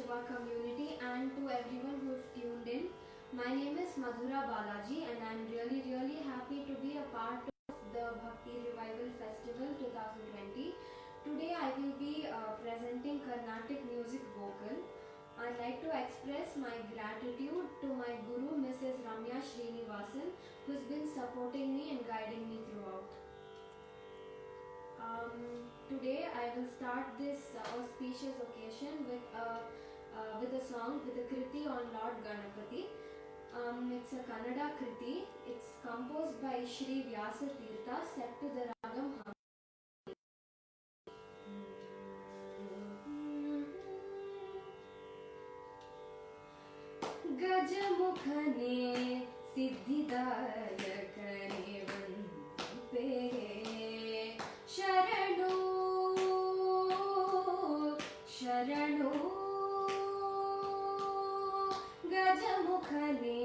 Shiva community and to everyone who's tuned in. My name is Madhura Balaji and I'm really happy to be a part of the Bhakti Revival Festival 2020. Today I will be presenting Carnatic music vocal. I'd like to express my gratitude to my guru Mrs. Ramya Srinivasan, who's been supporting me and guiding me throughout. Today I will start this auspicious occasion with a song, with a kriti on Lord Ganapati. It's a Kannada kriti. It's composed by Shri Vyasa Tirtha, set to the ragam Gajamukhane Siddhidayakane Vanpe Sharanu Sharanu Gajamukhane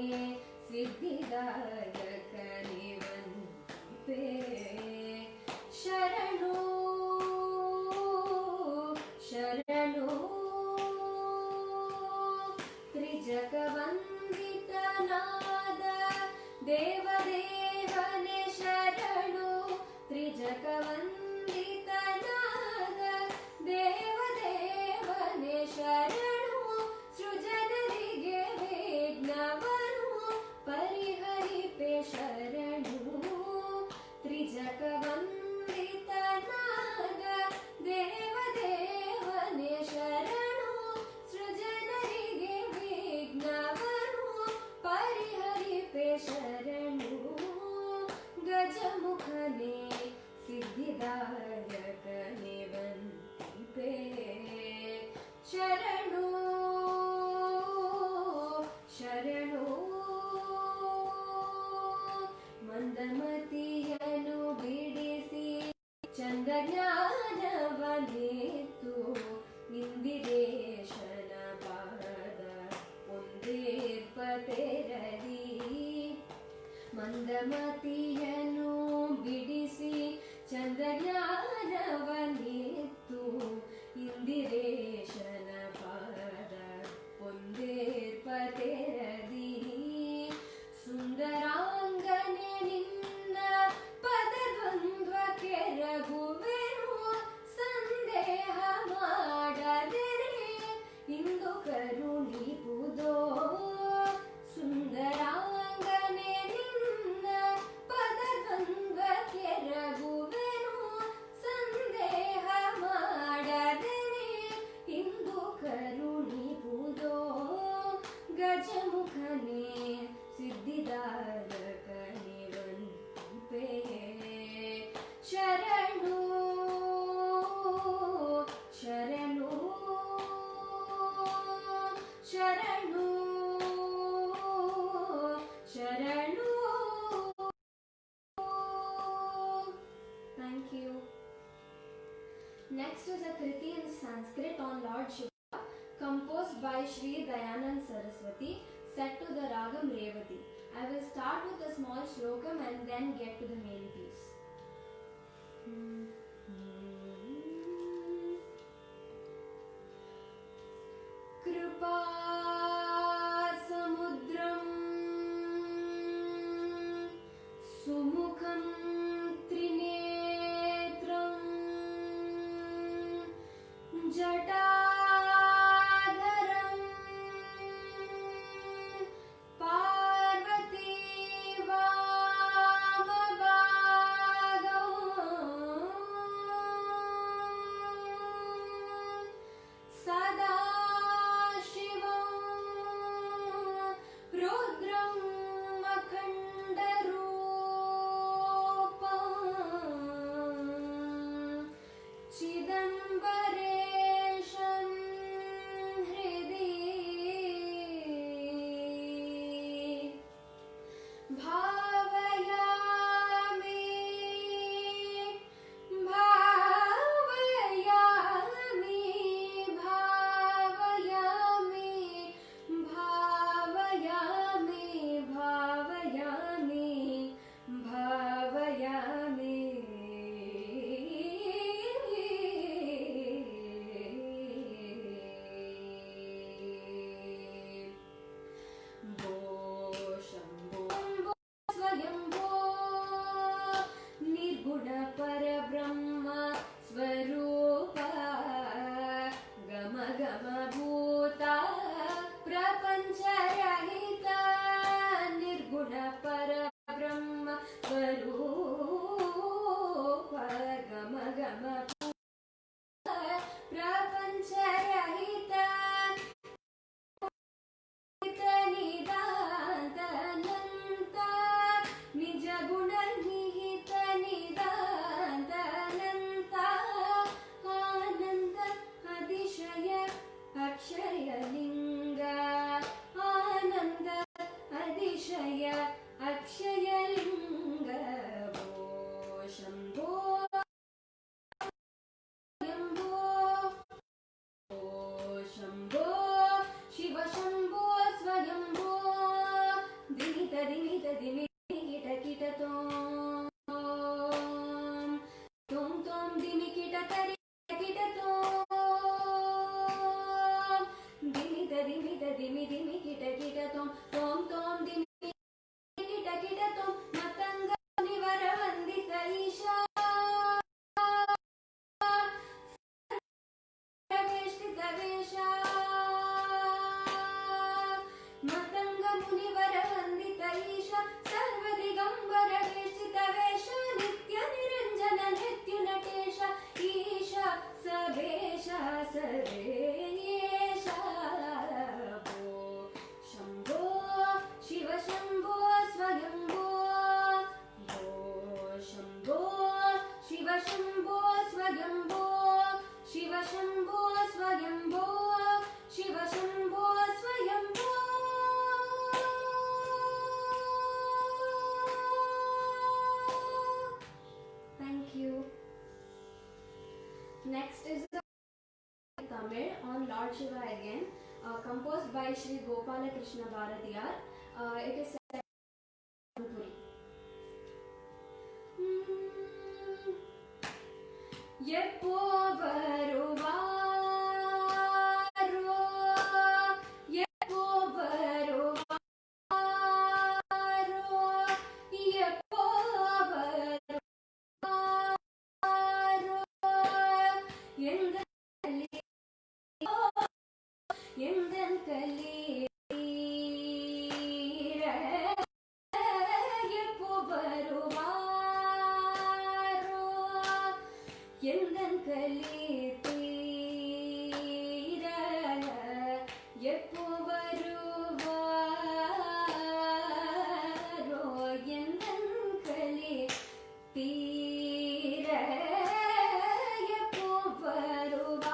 Siddhidayakane Vanpe Sharanu Sharanu Trijagavandita-nada Devadevane Sharanu Trijagavandita-nada Devadevane Sharanu Srujanarige Vignavanu Pariharipe Sharanu Trijagavandita-nada Devadevane Sharanu Srujanarige Vignavanu Pariharipe Sharanu Gajamukhane Siddhidayakane Vanpe Sharanu Sharanu Mandamatiyanu bidisi Chandagnanavanitu Nindireshana pada Pundirpateradi Mandamatiyanu bidisi Chandagnanavanitu Nindireshana pada Pundirpateradi Sundarangane ninna padadvandvake ರಘುವೆನು ಸಂದೇಹ ಮಾಡದಿರೆ ಇಂದು ಕರುಣಿಪುದೋ ಸುಂದರಾಂಗನೆ ನಿನ್ನ ಪದದ್ವಂದ್ವಕ್ಕೆ ರಘುವೆನು ಸಂದೇಹ ಮಾಡದಿರೆ ಇಂದು ಕರುಣಿಪುದೋ ಗಜಮುಖನೆ ಸಿದ್ಧಿದಾಯಕನೆ ವಂಪೆ ಶರಣು ಶರಣು ಶರಣು ಶರಣು Thank you. Next is a kriti in Sanskrit on Lord Shiva, composed by Shri Dayanand Saraswati, set to the ragam Revati. I will start with a small shlokam and then get to the main piece. Kripa samudram sumukham trinetram jatadharam parvati vamabhagam sada shivam on Lord Shiva again, composed by Sri Gopala Krishna Bharatiyar. It is set in Puri. எப்போ வருவாரோ, எப்போ வருவாரோ, எப்போ வருவாரோ, எந்தன் கலீர எப்போ வருவாரோ, எந்தன் கலீர் தீர எப்போ வருவாரோ, எந்தன் கலீர் தீர எப்போ வருவாரோ,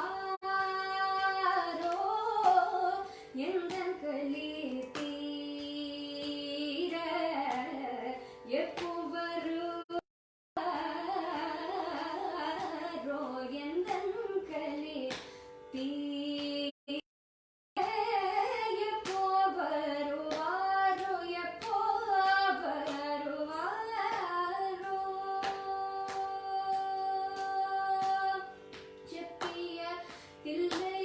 எந்தன் கலீர் தீர எப்போ வருவாரோ, எந்தன் கலீர் தீர எப்போ வருவாரோ, எப்போ வருவாரோ. செப்பிய தில்லை,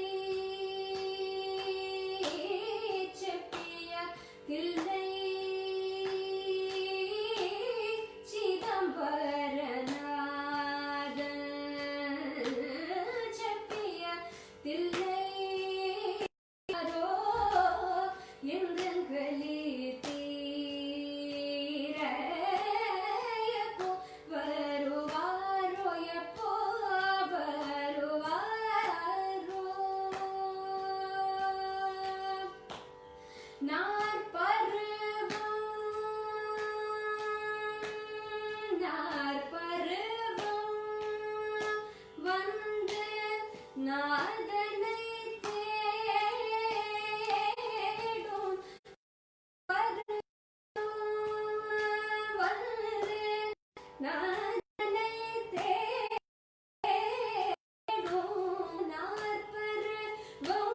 செப்பிய தில்லை சிதம்பரநாதன், செப்பிய தில்லை யாரோ, எந்தன் கலீர் தீர எப்போ வருவாரோ, எப்போ வருவாரோ. நாற்பருவம், நாற்பருவம் வந்து நாதனை தேடும், பருவம் வந்து நாதனை தேடும், நாற்பருவம்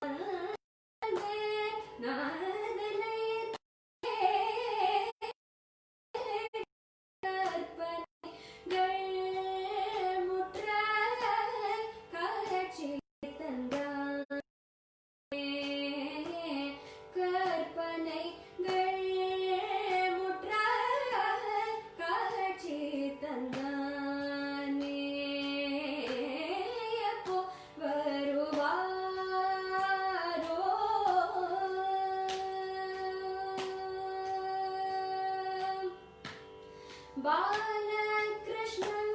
வந்து நாதனை கற்பனைகள் முற்ற காட்சி தந்தானே, கற்பனைகள் முற்ற காட்சி தந்தானே, எப்போ வருவாரோ. பாலகிருஷ்ணன்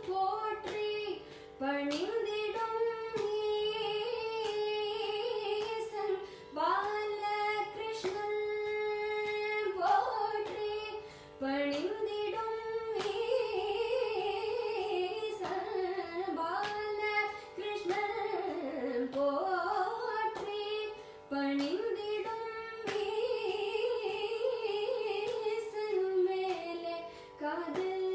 போற்றி பணிந்திடும் ஈசன், பாலகிருஷ்ணன் போற்றி பணிந்திடும் ஈசன், பாலகிருஷ்ணன் போற்றி பணிந்திடும் ஈசன் மேலே காதல்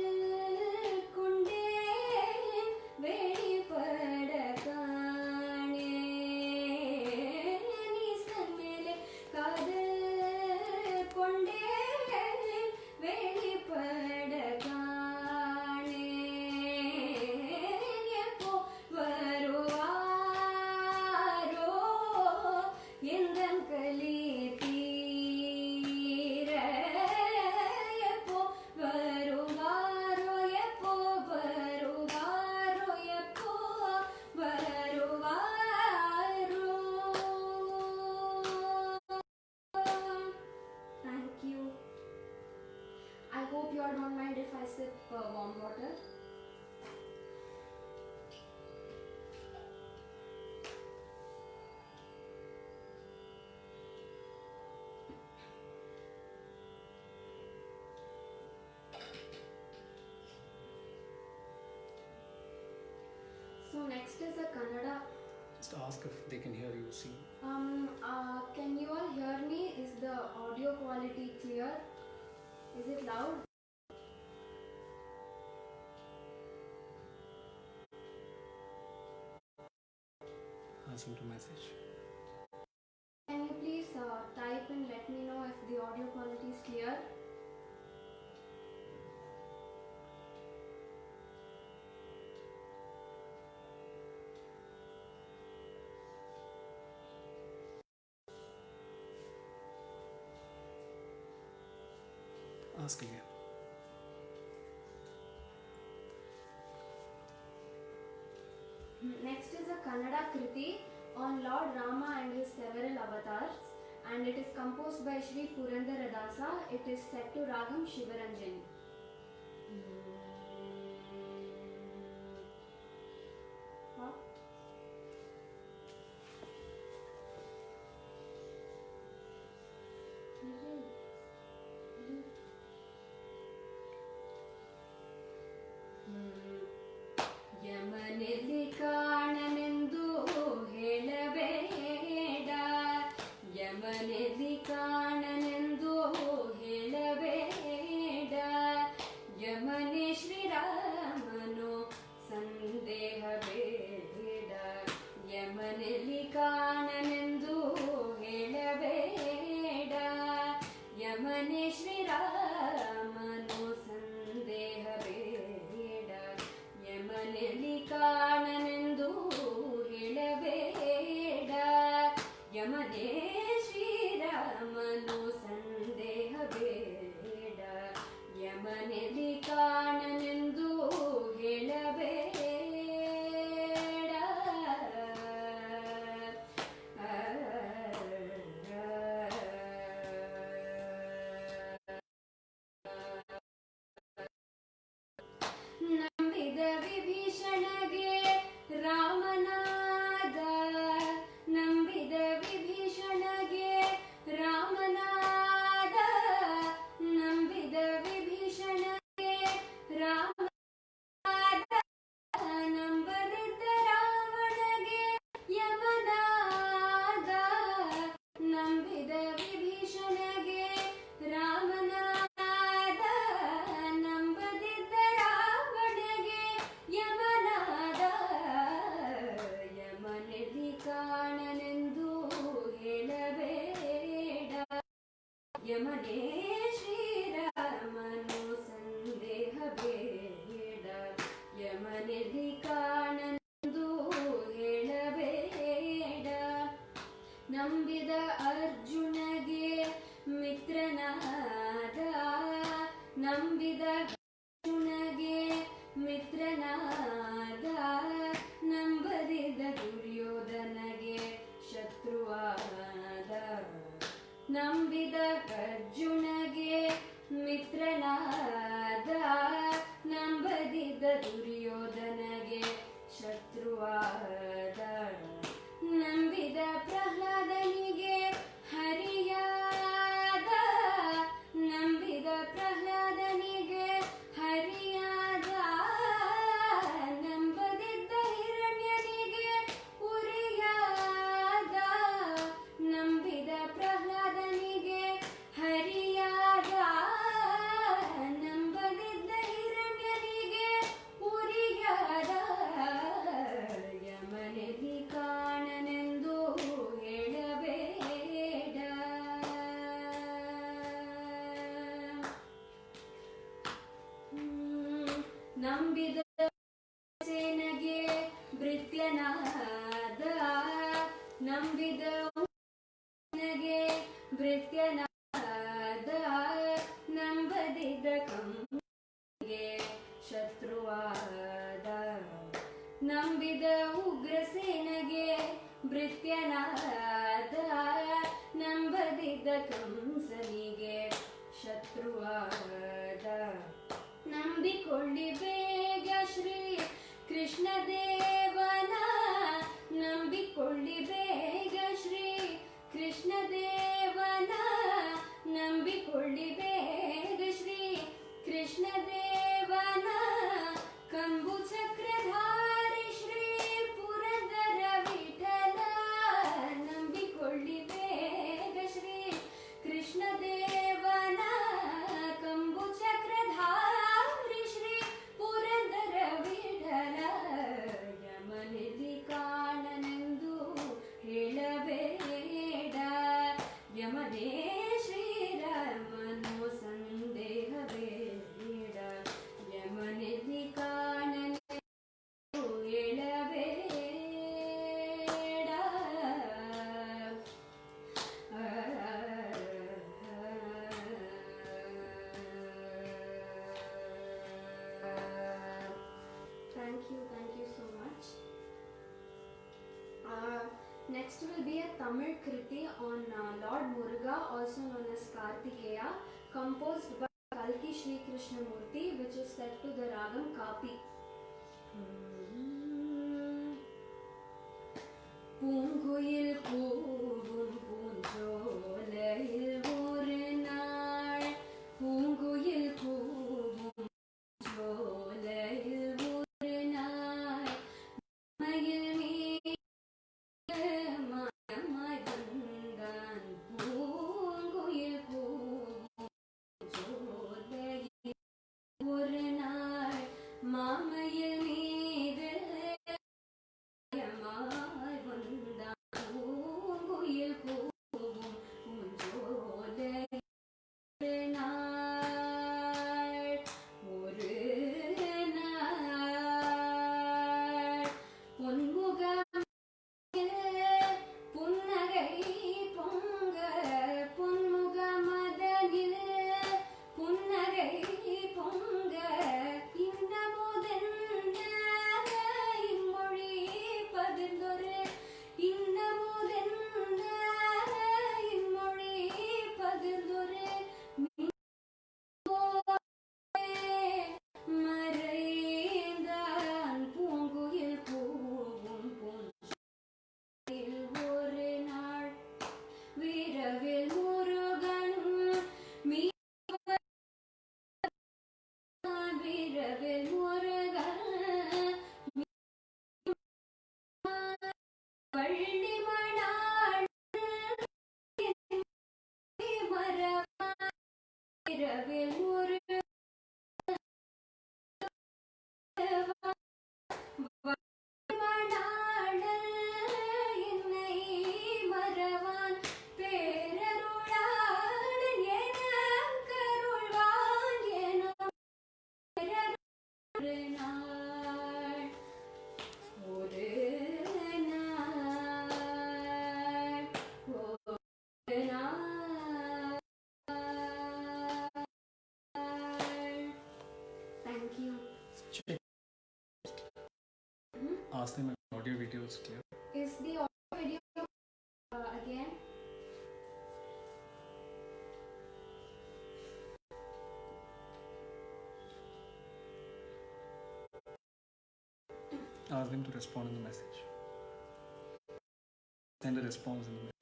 கொண்டேன் வெளிப்பட காணேன், ஈசன் மேலே காதல் கொண்டேன் வெளிப்பட காணேன், எப்போ வருவாரோ, எந்தன் கலீர் தீர எப்போ வருவாரோ, எப்போ வருவாரோ, எப்போ வருவாரோ. Thank you. I hope you all don't mind if I sip warm water. So next is a Kannada. Just ask if they can hear you. See. Can you all hear me? Is the audio quality clear? Is it loud? listen to message. Can you please type and let me know if the audio quality is clear? Ask again. Next is a Kannada Kriti on Lord Rama and his several avatars, and it is composed by Sri Purandara Dasa. It is set to Ragam Shivaranjani. Huh? ಯಮನೆಲ್ಲಿ ಕಾಣನೆಂದು ಹೇಳಬೇಡ, ಯಮನೆಲ್ಲಿ ಕಾಣನೆಂದು ಹೇಳಬೇಡ, ಯಮನೆ ಶ್ರೀರಾಮನು ಸಂದೇಹ ಬೇಡ, ಯಮನೆಲ್ಲಿ ಕಾಣನೆಂದು ಹೇಳಬೇಡ, ಯಮನೆ ಶ್ರೀರಾಮನು ಸಂದೇಹ ಬೇಡ, ಯಮನೆಲ್ಲಿ ಕಾಣನೆಂದು ಹೇಳಬೇಡ, ಯಮನೇ ಶ್ರೀರಾಮನು ಸಂದೇಹ ಬೇಡ, ಯಮನೆಲ್ಲಿ ಕಾಣನೆಂದು ಹೇಳಬೇಡ. ನಂಬಿದ ವಿಭೀಷಣಗೆ ರಾಮನಾದ, ನಂಬಿದ ವಿಭೀಷಣಗೆ ರಾಮನಾದ, ನಂಬಿದ ವಿಭೀಷಣಗೆ ರಾಮನಾದ, ನಂಬದಿದ್ದ ರಾವಣಗೆ ಯಮನಾದ, ನಂಬಿದ ವಿಭೀಷಣಗೆ ರಾಮನಾದ, ನಂಬದಿದ್ದ ರಾವಣಗೆ ಯಮನಾದ, ಯಮನೆಲ್ಲಿ ಕಾಣನೆಂದು ಹೇಳಬೇಡ, ಯಮನೇ ಶ್ರೀರಾಮನು ಸಂದೇಹ ಬೇಡ, ಯಮನೆಲ್ಲಿ ಕಾಣನೆಂದು ಹೇಳಬೇಡ, ನಂಬಿದ ಅರ್ಜುನಗೆ ಮಿತ್ರನಾದ, ನಂಬಿದ ಅರ್ಜುನಗೆ ಮಿತ್ರನಾದ, ನಂಬದಿದ್ದ ದುರ್ಯೋಧನಗೆ ಶತ್ರುವಾದ, ನಂಬಿದ ಅರ್ಜುನಗೆ ಮಿತ್ರನಾದ, ನಂಬದಿದ್ದ ದುರ್ಯೋಧನಗೆ ಶತ್ರುವಾದ, ನಂಬಿದ ಪ್ರಹ್ಲಾದನಿಗೆ ಹರಿಯಾದ, ನಂಬಿದ ಪ್ರಹ್ಲಾದನಿಗೆ ಹರಿಯಾದ, ನಂಬದಿದ್ದ ಹಿರಣ್ಯನಿಗೆ ಉರಿಯಾದ, ನಂಬಿದ ಪ್ರಹ್ಲಾದನಿಗೆ ಹರಿಯಾದ, ನಂಬದಿದ್ದ ಹಿರಣ್ಯನಿಗೆ ಉರಿಯಾದ, ಯಮನೆಲ್ಲಿ ಕಾಣನೆಂದು ಹೇಳಬೇಡ, ನಂಬಿದ ಸೇನಗೆ ಭೃತ್ಯನಾದ, ನಂಬಿದ ಸೇನಗೆ ಭೃತ್ಯನಾದ, ನಂಬದಿದ್ದ ಕಂಸನಿಗೆ ಶತ್ರುವಾದ, ನಂಬಿದ ಉಗ್ರಸೇನಗೆ ಭೃತ್ಯನಾದ, ನಂಬದಿದ್ದ ಕಂಸನಿಗೆ ಶತ್ರುವಾದ, ನಂಬಿಕೊಳ್ಳಿ ಬೇಗ ಶ್ರೀ ಕೃಷ್ಣ ದೇವನ, ನಂಬಿಕೊಳ್ಳಿ ಬೇಗ ಶ್ರೀ ಕೃಷ್ಣ ದೇವನ, ನಂಬಿಕೊಳ್ಳಿ ಬೇಗ ಶ್ರೀ ಕೃಷ್ಣ ದೇವನ, ಕಂಬು ಚಕ್ರಧಾರಿ ಶ್ರೀ ಪುರಂದರ ವಿಠಲ, ನಂಬಿಕೊಳ್ಳಿ ಬೇಗ Shri will be a Tamil Kriti on Lord Muruga, also known as Kartikeya, composed by Kalki Sri Krishnamurti, which is set to the Ragam Kapi. பூங்குயில் கூவும் பூஞ்சோலையில் ஒரு நாள், பூங்குயில் கூவும் பூஞ்சோலையில் ஒரு நாள், மயில் மீது மாயமாய் வந்தான், பூங்குயில் கூவும் பூஞ்சோலையில் ஒரு நாள், மாமயில் மீது மாயமாய் வந்தான், பூங்குயில் கூவும் பூஞ்சோலையில் ஒரு நாள், ஒரு நாள், பொன்முகம் புன்னகை பொங்க, பொன்முகமதனில் புன்னகை பொங்க, இந்த முதன்ன இம்மொழி பதிர்ந்தொரு, இந்த முதன்ன இம்மொழி பதிர்ந்தொரு, மறைந்தான் பூங்குயில் கூவும் பூஞ்சோலையில் ஒரு நாள், வீரவேல் முருகன் வீரவேல் முருகன் பள்ளி மணாள் மரவன், வீரவேல் முருகன் மணாளன் என்னை மறவான், பேரருளாளன் எனக்கருள்வான் எனும் ஒரு நாள், ஒரு நாள், ஒரு நாள். Thank you. Check. Ask them if audio video is clear. Is the audio video again? Ask them to respond in the message. Send a response in the message.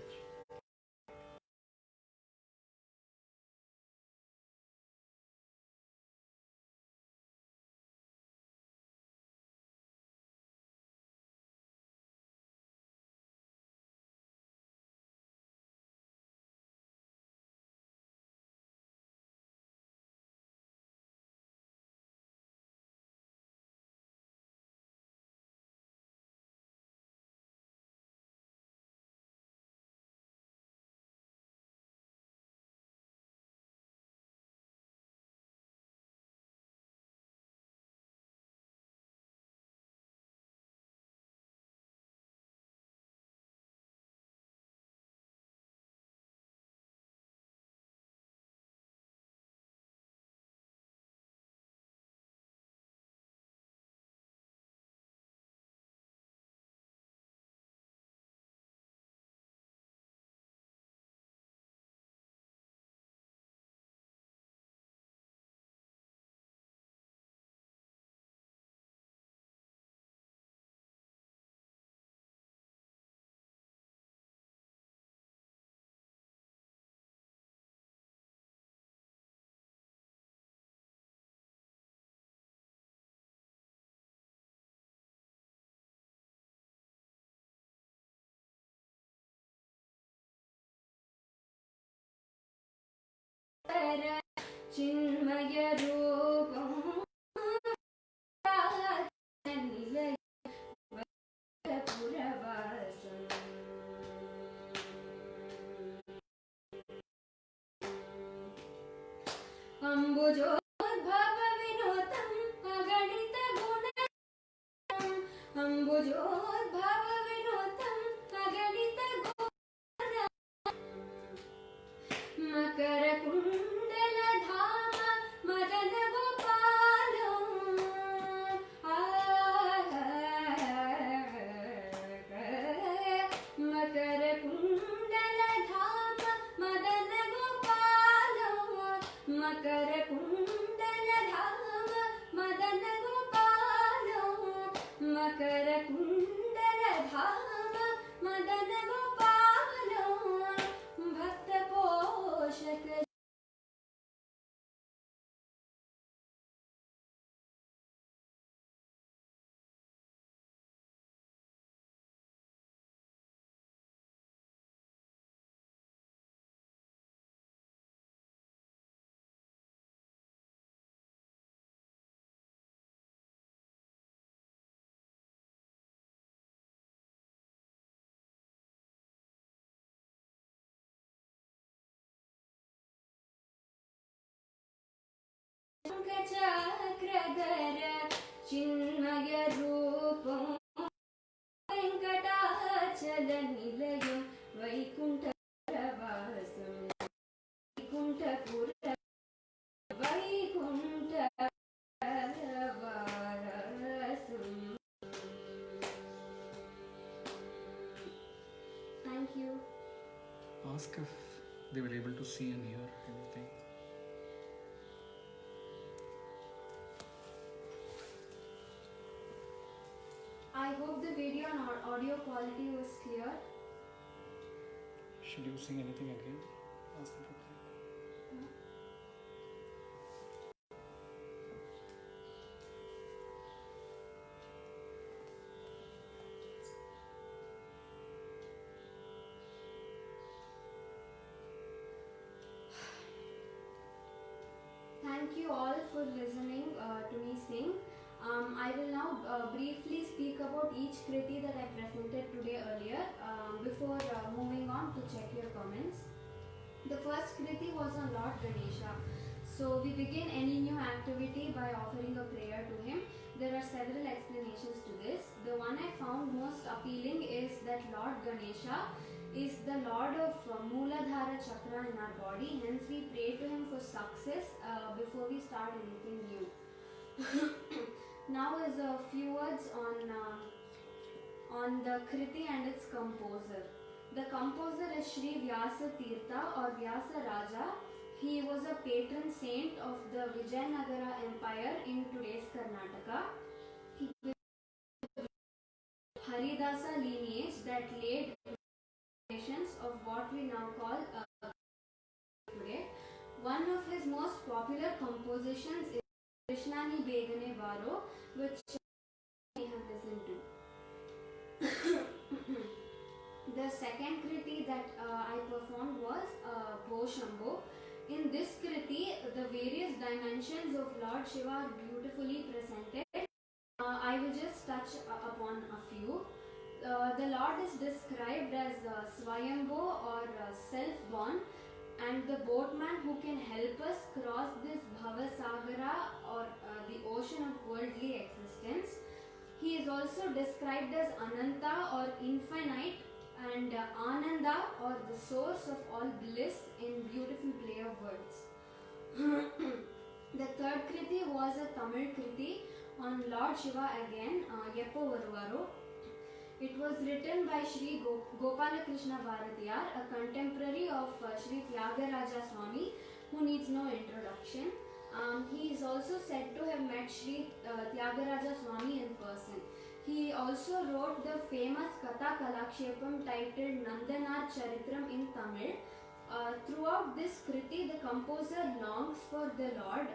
चिन्मय रूपं पुरवासम् अम्बुजोद्भव विनोदम् अगणित गुणम् अम्बुजोद्भव विनोदम् अगणित गुणम् मकर कुण्डलधाम मदन गोपालम् मकर कुण्डलधाम मदन गोपाल मकर कुण्डलधाम मदन गोपाल मकर कुण्डलधाम मदन गोपाल भक्त पोषक चक्रधर चिन्मय रूपं वेङ्कटाचल निलयं वैकुण्ठवासं Baikunthpur वैकुण्ठवासं. Thank you. Ask if they were able to see and hear anything. I hope the video and audio quality was clear. Should you sing anything again? Ask them to play. Thank you all for listening to me sing. I will now briefly speak about each kriti that I presented today earlier before moving on to check your comments. The first kriti was on Lord Ganesha. So we begin any new activity by offering a prayer to him. There are several explanations to this. The one I found most appealing is that Lord Ganesha is the Lord of Mooladhara Chakra in our body. Hence we pray to him for success before we start anything new. Now is a few words on the kriti and its composer. The composer is Shri Vyasa Tirtha or Vyasa Raja. He was a patron saint of the Vijayanagara Empire in today's Karnataka. He Haridasa lineage that laid foundations of what we now call today. One of his most popular compositions is Krishnani Begane Baro, which we have listened to. The second kriti that I performed was Boshambo. In this kriti, the various dimensions of Lord Shiva are beautifully presented. I will just touch upon a few. The Lord is described as Swayambho or self-born, and the boatman who can help us cross this Bhavasagara or the ocean of worldly existence. He is also described as Ananta or infinite, and Ananda or the source of all bliss in beautiful play of words. The third kriti was a Tamil kriti on Lord Shiva again, Yeppo Varuvaro. It was written by Shri Gopala Krishna Bharatiyar, a contemporary of Shri Tyagaraja Swami, who needs no introduction. He is also said to have met Shri Tyagaraja Swami in person. He also wrote the famous Katha Kalakshepam titled Nandanar Charitram in Tamil. Throughout this kriti, the composer longs for the Lord,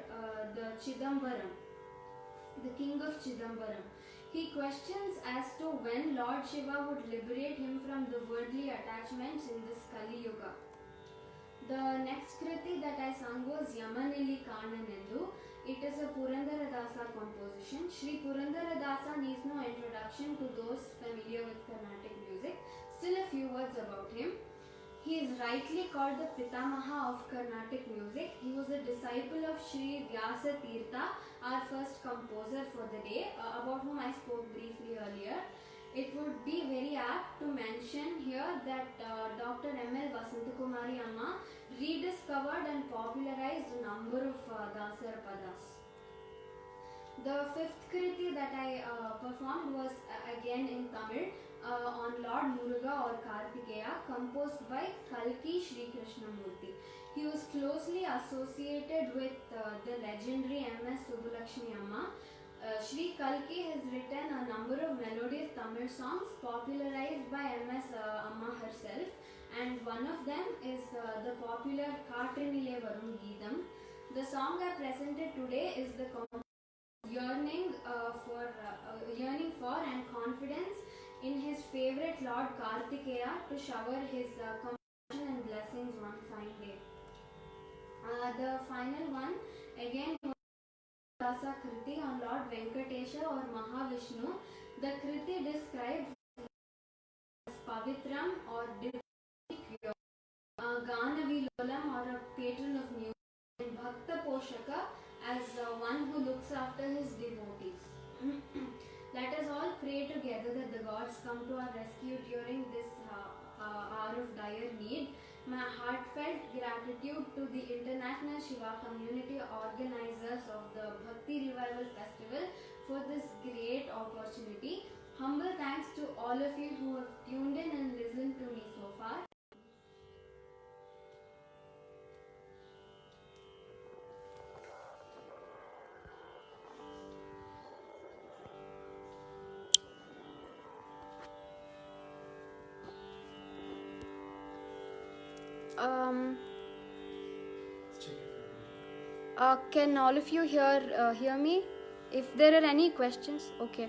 the Chidambaram, the king of Chidambaram. He questions as to when Lord Shiva would liberate him from the worldly attachments in this Kali Yuga. The next kriti that I sang was Yamanili Kananendu. It is a Purandaradasa composition. Shri Purandaradasa needs no introduction to those familiar with Carnatic music. Still a few words about him. He is rightly called the Pitamaha of Carnatic music. He was a disciple of Shri Vyasa Tirtha, our first composer for the day, about whom I spoke briefly earlier. It would be very apt to mention here that Dr. M.L. Vasantakumari Amma rediscovered and popularized a number of Dasar Padas. The fifth kriti that I performed was again in Tamil on Lord Muruga or Kartikeya, composed by Kalki Sri Krishnamurti. He was closely associated with the legendary M.S. Subbulakshmi Amma. Sri Kalki has written a number of melodious Tamil songs popularized by M.S. Amma herself, and one of them is the popular Katrinile Varum Geetham. The song I presented today is the yearning for and confidence in his favorite Lord Kartikeya to shower his compassion and blessings one fine day. The final one again Rasa Kriti on Lord Venkatesha or Mahavishnu. The Kriti describes Pavitram or pure, Ganavilolam or a patron of music, and Bhakta Poshaka as one who looks after his devotees. Let us all pray together that the gods come to our rescue during this hour of dire need. My heartfelt gratitude to the International Shiva Community organizers of the Bhakti Revival Festival for this great opportunity. Humble thanks to all of you who have tuned in and listened to me so far. Can all of you hear me? If there are any questions, okay.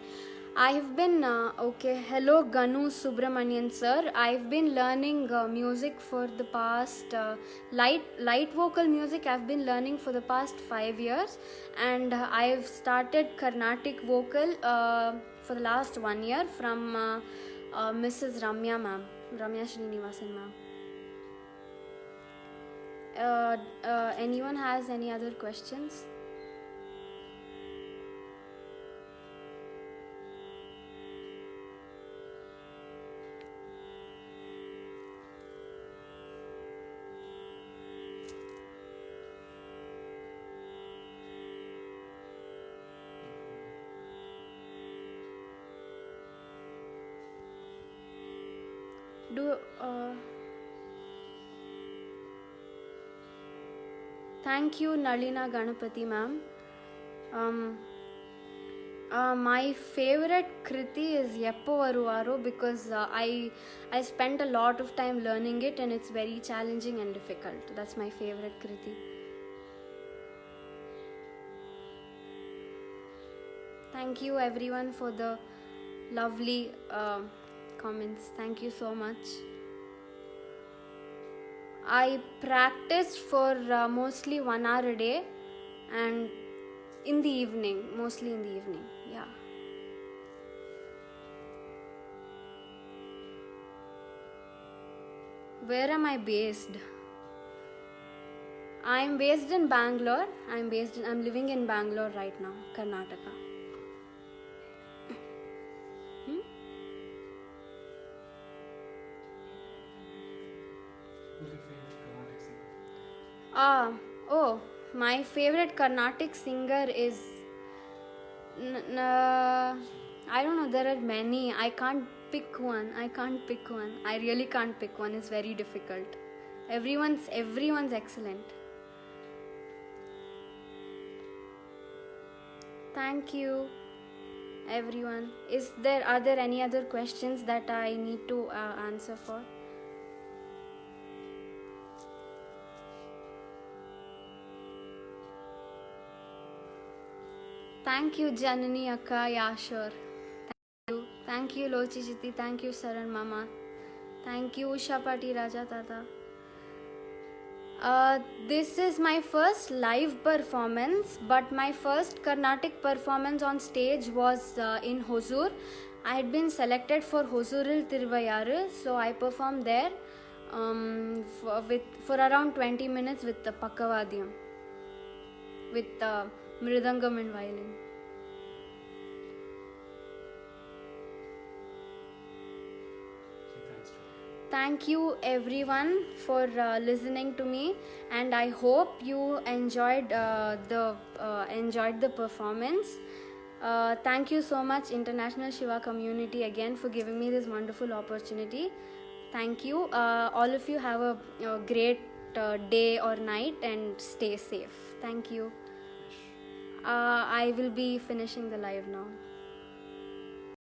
I have been Hello, Ganu Subramanian sir. I've been learning music for the past light vocal music. I've been learning for the past 5 years, and I've started Carnatic vocal for the last 1 year from Mrs. Ramya ma'am, Ramya Srinivasan ma'am. Anyone has any other questions? Thank you, Nalina Ganapati ma'am. My favorite Kriti is Yeppo Varuvaro because I spent a lot of time learning it and it's very challenging and difficult. That's my favorite Kriti. Thank you everyone for the lovely comments. Thank you so much. I practiced for mostly 1 hour a day and in the evening, mostly in the evening, yeah. Where am I based? I'm based in Bangalore. I'm living in Bangalore right now, Karnataka. Who's your favorite Carnatic singer? My favorite Carnatic singer is I don't know, there are many. I can't pick one. I really can't pick one. It's very difficult. Everyone's excellent. Thank you everyone. Are there any other questions that I need to answer for? Thank you, Janani Akka. Yeah, sure. Thank you, Lochi Chiti. Thank you, Saran Mama. Thank you, Usha Pati Raja Tata. This is my first live performance, but my first Carnatic performance on stage was in Hosur. I had been selected for Hosuril Tiruvayaru, so I performed there for around 20 minutes with the Pakkavadyam, with Mridangam and violin. Thank you everyone for listening to me, and I hope you enjoyed the performance. Thank you so much, International Shiva community, again for giving me this wonderful opportunity. Thank you. All of you have a great day or night and stay safe. Thank you. I will be finishing the live now.